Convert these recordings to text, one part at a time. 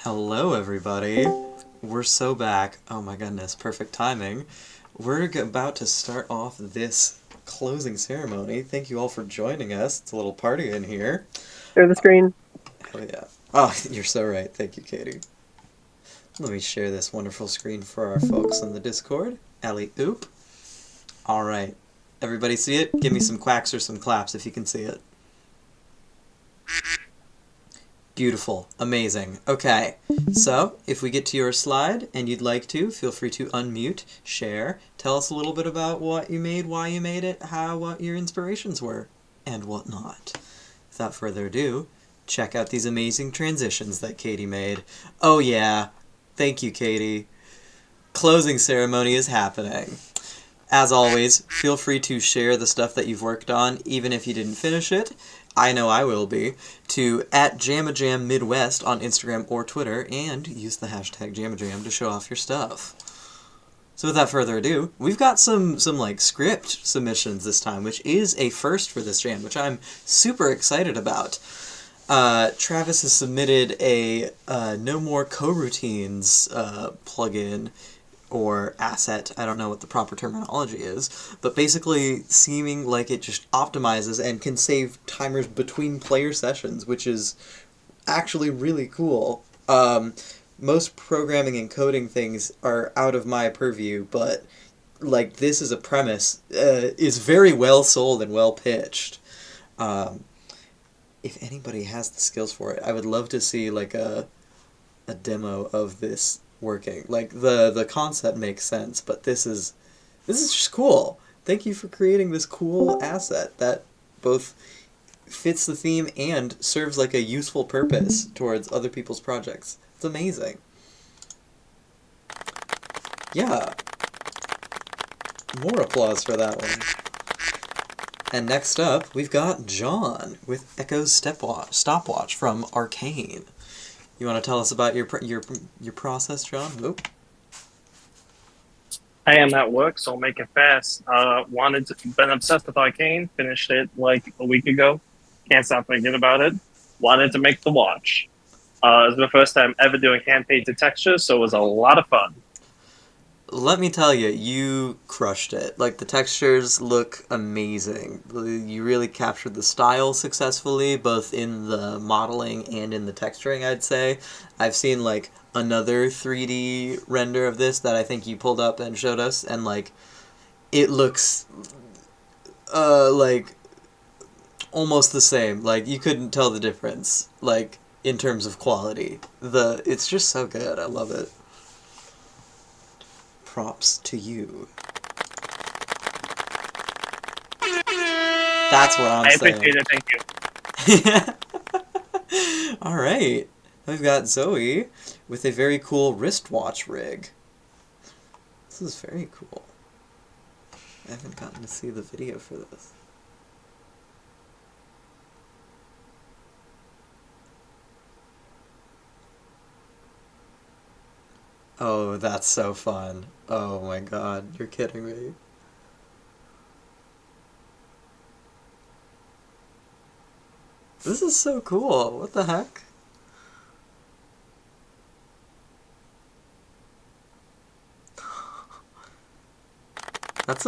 Hello, everybody. We're so back. Oh my goodness, perfect timing. We're about to start off this closing ceremony. Thank you all for joining us. It's a little party in here. Share the screen. Hell yeah. Oh, you're so right. Thank you, Katie. Let me share this wonderful screen for our folks in the Discord. Alley oop. All right. Everybody see it? Give me some quacks or some claps if you can see it. Beautiful. Amazing. Okay. So, if we get to your slide and you'd like to, feel free to unmute, share, tell us a little bit about what you made, why you made it, what your inspirations were, and whatnot. Without further ado, check out these amazing transitions that Katie made. Oh yeah. Thank you, Katie. Closing ceremony is happening. As always, feel free to share the stuff that you've worked on, even if you didn't finish it. I know I will be, to @JamaJamMidwest on Instagram or Twitter, and use the hashtag JamaJam to show off your stuff. So without further ado, we've got some like script submissions this time, which is a first for this jam, which I'm super excited about. Travis has submitted a No More Coroutines plugin or asset, I don't know what the proper terminology is, but basically seeming like it just optimizes and can save timers between player sessions, which is actually really cool. Most programming and coding things are out of my purview, but like this as a premise is very well sold and well pitched. If anybody has the skills for it, I would love to see like a demo of this working. Like the concept makes sense, but this is just cool. Thank you for creating this cool asset that both fits the theme and serves like a useful purpose towards other people's projects. It's amazing. Yeah. More applause for that one. And next up, we've got John with Echo's Stopwatch from Arcane. You want to tell us about your process, John? Nope. I am at work, so I'll make it fast. Been obsessed with Arcane. Finished it like a week ago. Can't stop thinking about it. Wanted to make the watch. It was my first time ever doing hand painted textures, so it was a lot of fun. Let me tell you, you crushed it. Like, the textures look amazing. You really captured the style successfully, both in the modeling and in the texturing, I'd say. I've seen, like, another 3D render of this that I think you pulled up and showed us, and, like, it looks, like, almost the same. Like, you couldn't tell the difference, like, in terms of quality. It's just so good. I love it. Props to you. That's what I'm I saying. appreciate it. Thank you. All right. We've got Zoe with a very cool wristwatch rig. This is very cool. I haven't gotten to see the video for this. Oh, that's so fun. Oh my god, you're kidding me. This is so cool. What the heck? That's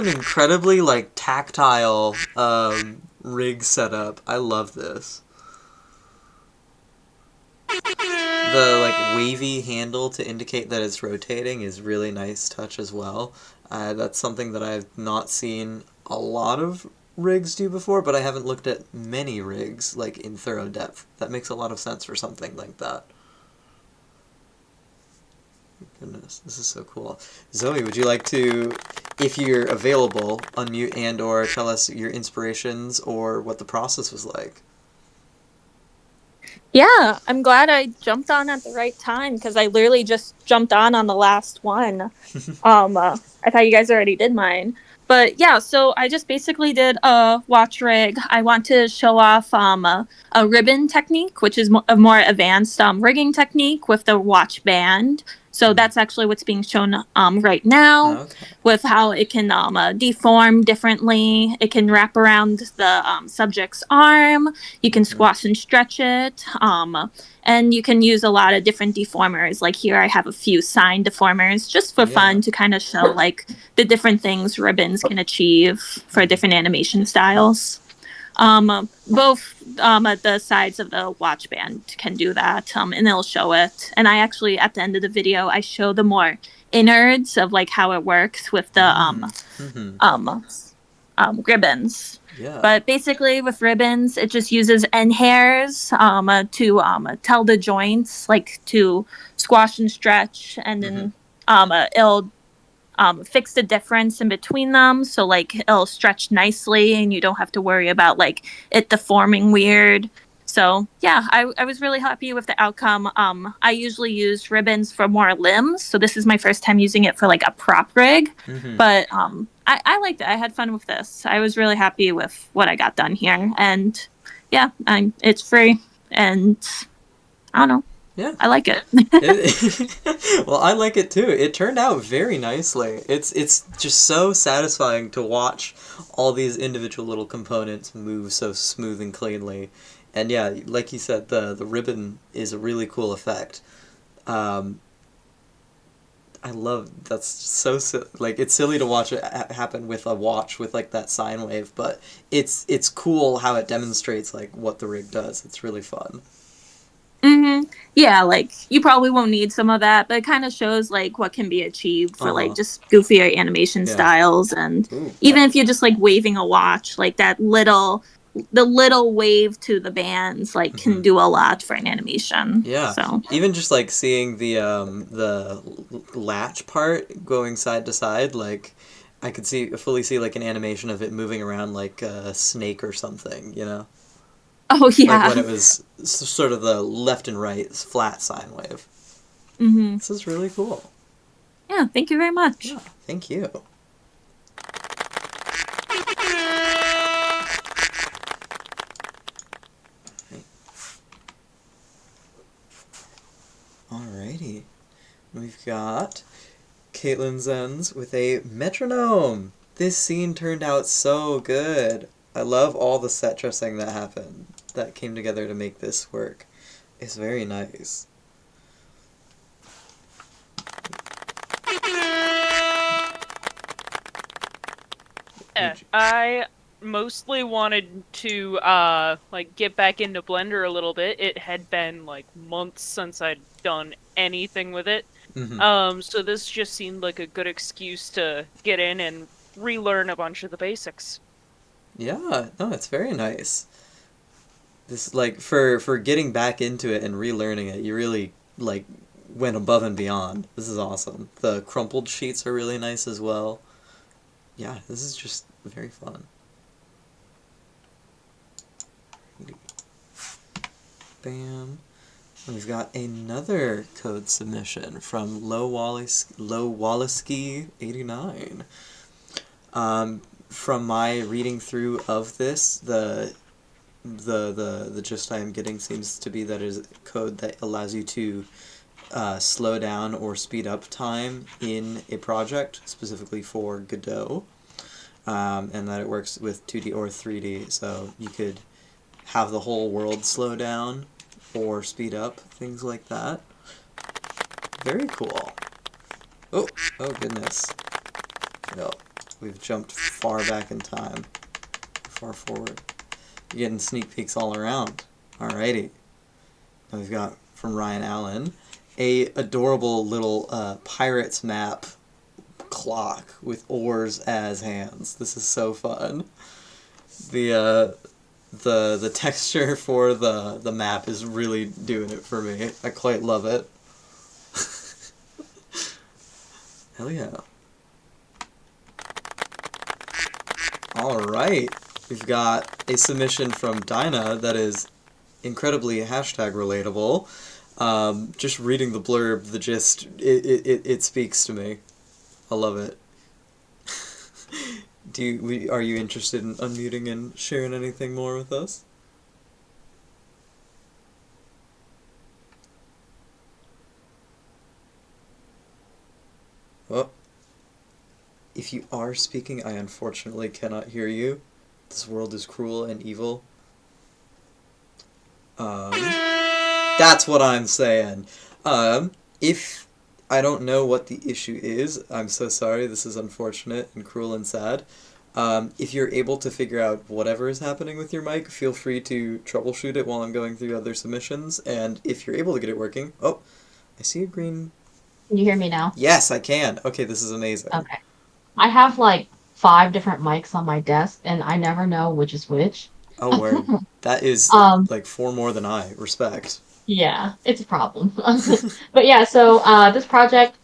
an incredibly like tactile rig setup. I love this. The like wavy handle to indicate that it's rotating is really nice touch as well. That's something that I've not seen a lot of rigs do before, but I haven't looked at many rigs like in thorough depth. That makes a lot of sense for something like that. Goodness, this is so cool. Zoe, would you like to, if you're available, unmute and or tell us your inspirations or what the process was like? Yeah, I'm glad I jumped on at the right time because I literally just jumped on the last one. I thought you guys already did mine. But yeah, so I just basically did a watch rig. I want to show off a ribbon technique, which is a more advanced rigging technique with the watch band. So that's actually what's being shown right now, Okay. with how it can deform differently. It can wrap around the subject's arm. You can squash and stretch it. And you can use a lot of different deformers. Like here I have a few sign deformers just for fun to kind of show like the different things ribbons can achieve for different animation styles. Both at the sides of the watch band can do that, and it'll show it. And I actually, at the end of the video, I show the more innards of like how it works with the um, ribbons. Yeah. But basically, with ribbons, it just uses end hairs to tell the joints, like to squash and stretch, and then it'll fix the difference in between them, so like it'll stretch nicely and you don't have to worry about like it deforming weird. So yeah, I was really happy with the outcome. I usually use ribbons for more limbs, so this is my first time using it for like a prop rig. But I liked it. I had fun with this. I was really happy with what I got done here, and yeah, it's free, and I don't know, Yeah. I like it. Well, I like it too. It turned out very nicely. It's just so satisfying to watch all these individual little components move so smooth and cleanly. And yeah, like you said, the ribbon is a really cool effect. I love that's so like it's silly to watch it happen with a watch with like that sine wave, but it's cool how it demonstrates like what the rig does. It's really fun. Yeah, like you probably won't need some of that, but it kind of shows like what can be achieved for like Uh-huh. just goofier animation Yeah. styles. And Ooh. even if you're just like waving a watch, like the little wave to the bands like can do a lot for an animation. Yeah. So Even just like seeing the latch part going side to side, like I could fully see like an animation of it moving around like a snake or something, you know? oh Like yeah. when it was sort of the left and right flat sine wave. This is really cool. Yeah, thank you very much. Yeah, thank you. Alrighty. We've got Caitlin Zenz with a metronome. This scene turned out so good. I love all the set dressing that happened, that came together to make this work. It's very nice. Yeah, I mostly wanted to like get back into Blender a little bit. It had been like months since I'd done anything with it. So this just seemed like a good excuse to get in and relearn a bunch of the basics. Yeah, no, it's very nice. This like for getting back into it and relearning it, you really like went above and beyond. This is awesome. The crumpled sheets are really nice as well. Yeah, this is just very fun. Bam. We've got another code submission from Lowwalleski 89. From my reading through of this, the gist I am getting seems to be that it is code that allows you to slow down or speed up time in a project, specifically for Godot, and that it works with 2D or 3D, so you could have the whole world slow down or speed up, things like that. Very cool. Oh goodness. No, we've jumped far back in time. Far forward. You're getting sneak peeks all around. Alrighty. Now we've got, from Ryan Allen, a adorable little pirates map clock with oars as hands. This is so fun. The texture for the map is really doing it for me. I quite love it. Hell yeah. Alright. We've got a submission from Dinah that is incredibly hashtag relatable. Just reading the blurb, the gist, it speaks to me. I love it. Are you interested in unmuting and sharing anything more with us? Oh, if you are speaking, I unfortunately cannot hear you. This world is cruel and evil. That's what I'm saying. If I don't know what the issue is, I'm so sorry. This is unfortunate and cruel and sad. If you're able to figure out whatever is happening with your mic, feel free to troubleshoot it while I'm going through other submissions. And if you're able to get it working, oh, I see a green. Can you hear me now? Yes, I can. Okay, this is amazing. Okay. I have like 5 different mics on my desk, and I never know which is which. Oh, word. That is Um, like 4 more than I. Respect. yeah, it's a problem. But yeah, so this project,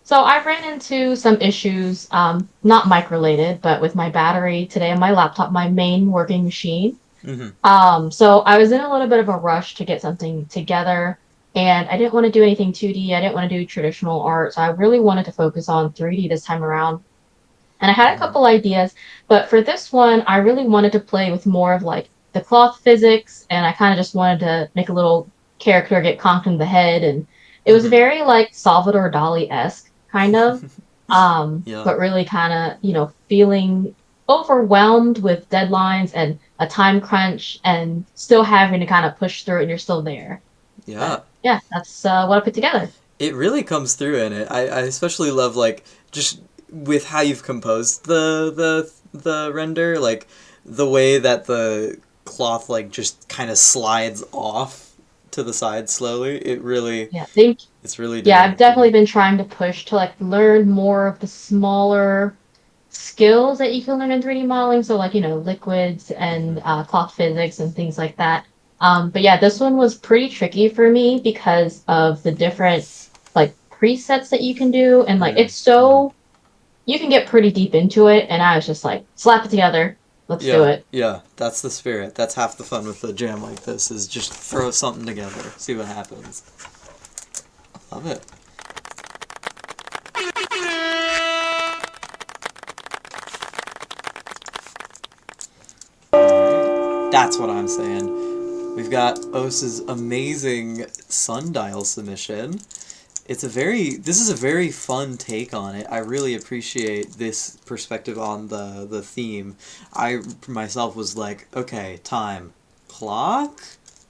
so I ran into some issues, not mic related, but with my battery today on my laptop, my main working machine. Mm-hmm. So I was in a little bit of a rush to get something together, and I didn't want to do anything 2D. I didn't want to do traditional art, so I really wanted to focus on 3D this time around. And I had a couple ideas, but for this one, I really wanted to play with more of like the cloth physics, and I kind of just wanted to make a little character get conked in the head, and it was Mm-hmm. very like Salvador Dali-esque kind of, Yeah. but really kind of, feeling overwhelmed with deadlines and a time crunch and still having to kind of push through it and you're still there. Yeah. But yeah, that's what I put together. It really comes through in it. I especially love like just with how you've composed the render, like the way that the cloth like just kind of slides off to the side slowly. It really Yeah, thank it's really Yeah, doing I've it for definitely me. been trying to push to like learn more of the smaller skills that you can learn in 3D modeling. So like, liquids and cloth physics and things like that. But yeah, this one was pretty tricky for me because of the different like presets that you can do. And like, Mm, it's mm. so, you can get pretty deep into it. And I was just like, slap it together. Let's do Yeah, it. yeah, that's the spirit. That's half the fun with a jam like this is just throw something together, see what happens. I love it. That's what I'm saying. We've got Ose's amazing sundial submission. This is a very fun take on it. I really appreciate this perspective on the theme. I myself was like, okay, time. Clock?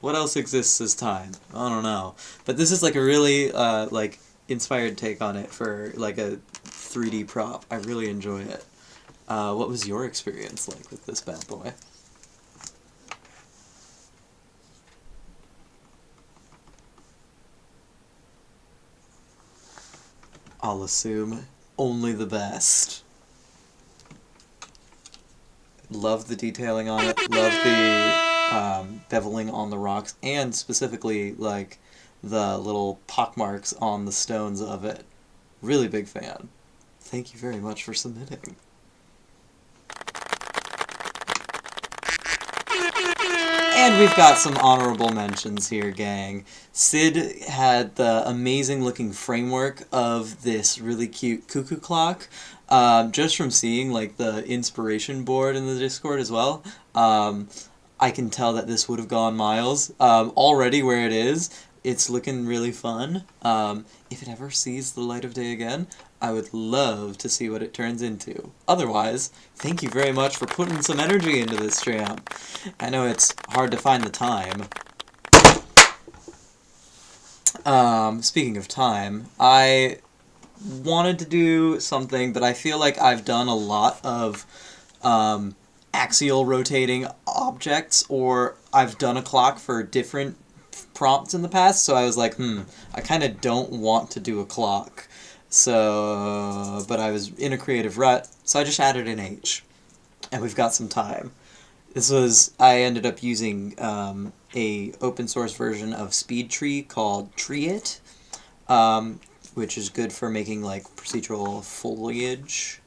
What else exists as time? I don't know. But this is like a really like inspired take on it for like a 3D prop. I really enjoy it. What was your experience like with this bad boy? I'll assume only the best. Love the detailing on it. Love the beveling on the rocks, and specifically like the little pockmarks on the stones of it. Really big fan. Thank you very much for submitting. And we've got some honorable mentions here, gang. Sid had the amazing looking framework of this really cute cuckoo clock. Just from seeing like the inspiration board in the Discord as well, I can tell that this would have gone miles. Already where it is, it's looking really fun. If it ever sees the light of day again, I would love to see what it turns into. Otherwise, thank you very much for putting some energy into this jam. I know it's hard to find the time. Speaking of time, I wanted to do something, but I feel like I've done a lot of axial rotating objects, or I've done a clock for different prompts in the past, so I was like, I kind of don't want to do a clock. So, but I was in a creative rut, so I just added an H. And we've got some time. I ended up using a open source version of SpeedTree called TreeIt, which is good for making like procedural foliage.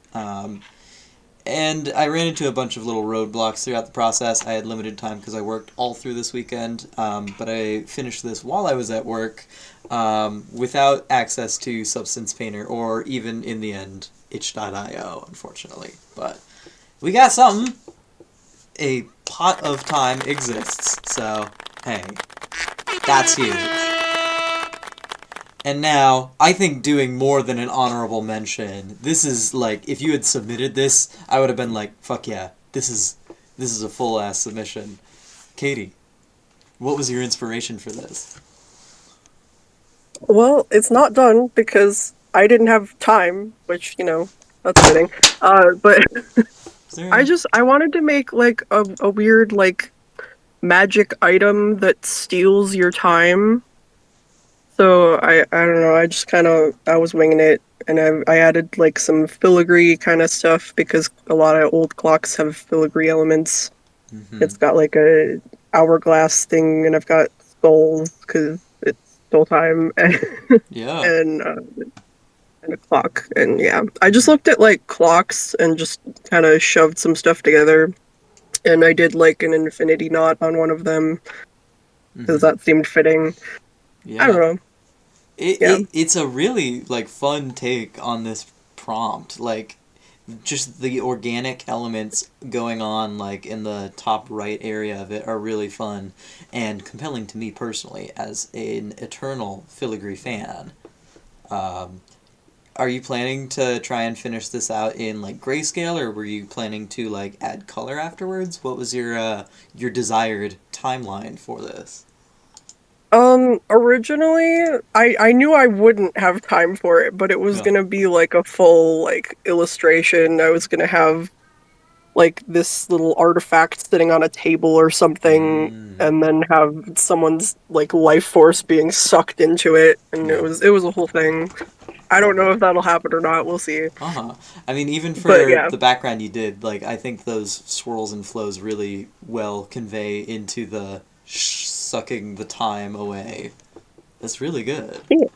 And I ran into a bunch of little roadblocks throughout the process. I had limited time because I worked all through this weekend, but I finished this while I was at work without access to Substance Painter or even, in the end, itch.io, unfortunately. But we got something. A pot of time exists, so hey, that's huge. And now, I think doing more than an honorable mention. This is like, if you had submitted this, I would have been like, fuck yeah, this is a full ass submission. Katie, what was your inspiration for this? Well, it's not done because I didn't have time, which, that's fitting. But Is there any... I wanted to make like a weird like magic item that steals your time. So I don't know, I was winging it, and I added like some filigree kind of stuff because a lot of old clocks have filigree elements. Mm-hmm. It's got like a hourglass thing, and I've got skulls because it's still time, and Yeah. and a clock. And yeah, I just looked at like clocks and just kind of shoved some stuff together, and I did like an infinity knot on one of them because that seemed fitting. Yeah. I don't know. It's a really like fun take on this prompt. Like, just the organic elements going on like in the top right area of it are really fun and compelling to me personally as an eternal filigree fan. Are you planning to try and finish this out in like grayscale, or were you planning to like add color afterwards? What was your desired timeline for this? Originally, I knew I wouldn't have time for it, but it was Yeah. gonna be like a full like illustration. I was gonna have like this little artifact sitting on a table or something, and then have someone's like life force being sucked into it, and Yeah. it was a whole thing. I don't know if that'll happen or not. We'll see. Uh-huh. I mean, even for But, yeah. the background you did, like, I think those swirls and flows really well convey into the sucking the time away. That's really good. Yeah.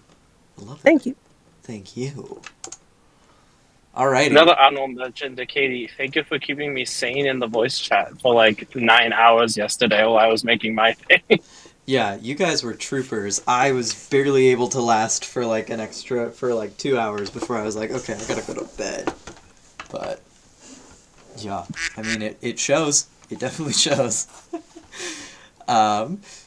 I love that. Thank you. Thank you. Alrighty. Another honorable mention to Katie. Thank you for keeping me sane in the voice chat for like 9 hours yesterday while I was making my thing. Yeah, you guys were troopers. I was barely able to last for like 2 hours before I was like, okay, I gotta go to bed. But, yeah, I mean, it shows. It definitely shows.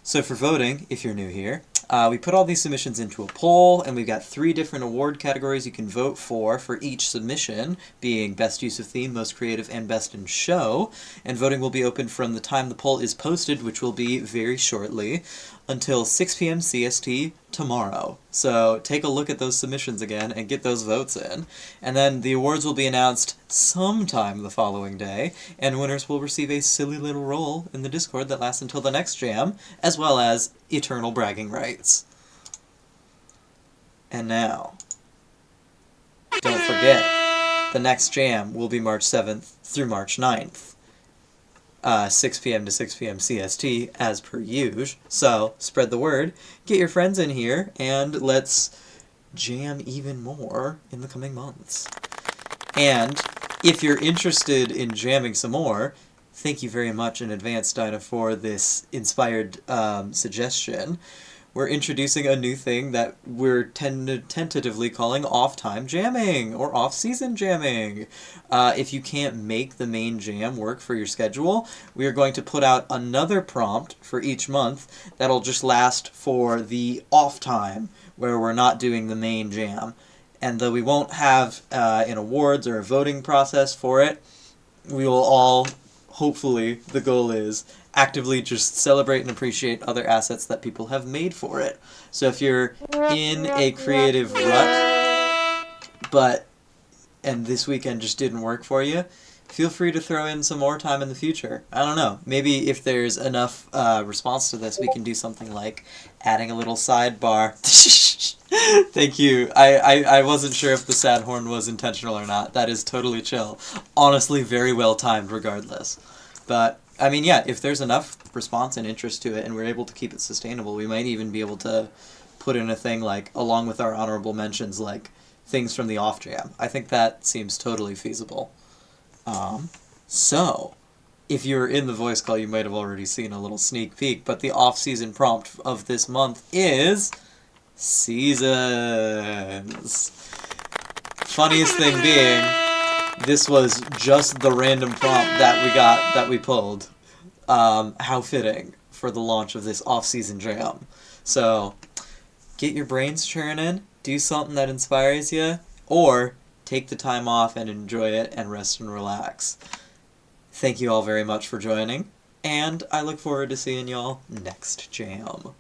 So for voting, if you're new here, we put all these submissions into a poll, and we've got 3 different award categories you can vote for each submission, being Best Use of Theme, Most Creative, and Best in Show. And voting will be open from the time the poll is posted, which will be very shortly, until 6 p.m. CST tomorrow. So take a look at those submissions again and get those votes in. And then the awards will be announced sometime the following day, and winners will receive a silly little role in the Discord that lasts until the next jam, as well as eternal bragging rights. And now, don't forget, the next jam will be March 7th through March 9th. 6 p.m. to 6 p.m. CST, as per usual. So, spread the word, get your friends in here, and let's jam even more in the coming months. And if you're interested in jamming some more, thank you very much in advance, Dinah, for this inspired suggestion. We're introducing a new thing that we're tentatively calling off-time jamming, or off-season jamming. If you can't make the main jam work for your schedule, we are going to put out another prompt for each month that'll just last for the off-time, where we're not doing the main jam. And though we won't have an awards or a voting process for it, we will all, hopefully, the goal is, actively just celebrate and appreciate other assets that people have made for it. So if you're in a creative rut, and this weekend just didn't work for you, feel free to throw in some more time in the future. I don't know. Maybe if there's enough response to this, we can do something like adding a little sidebar. Thank you. I wasn't sure if the sad horn was intentional or not. That is totally chill. Honestly, very well timed regardless. But I mean, yeah, if there's enough response and interest to it and we're able to keep it sustainable, we might even be able to put in a thing like, along with our honorable mentions, like things from the off jam. I think that seems totally feasible. So, if you're in the voice call, you might have already seen a little sneak peek, but the off-season prompt of this month is seasons. Funniest thing being, this was just the random prompt that we pulled. How fitting for the launch of this off-season jam. So, get your brains churning, do something that inspires you, or take the time off and enjoy it and rest and relax. Thank you all very much for joining, and I look forward to seeing y'all next jam.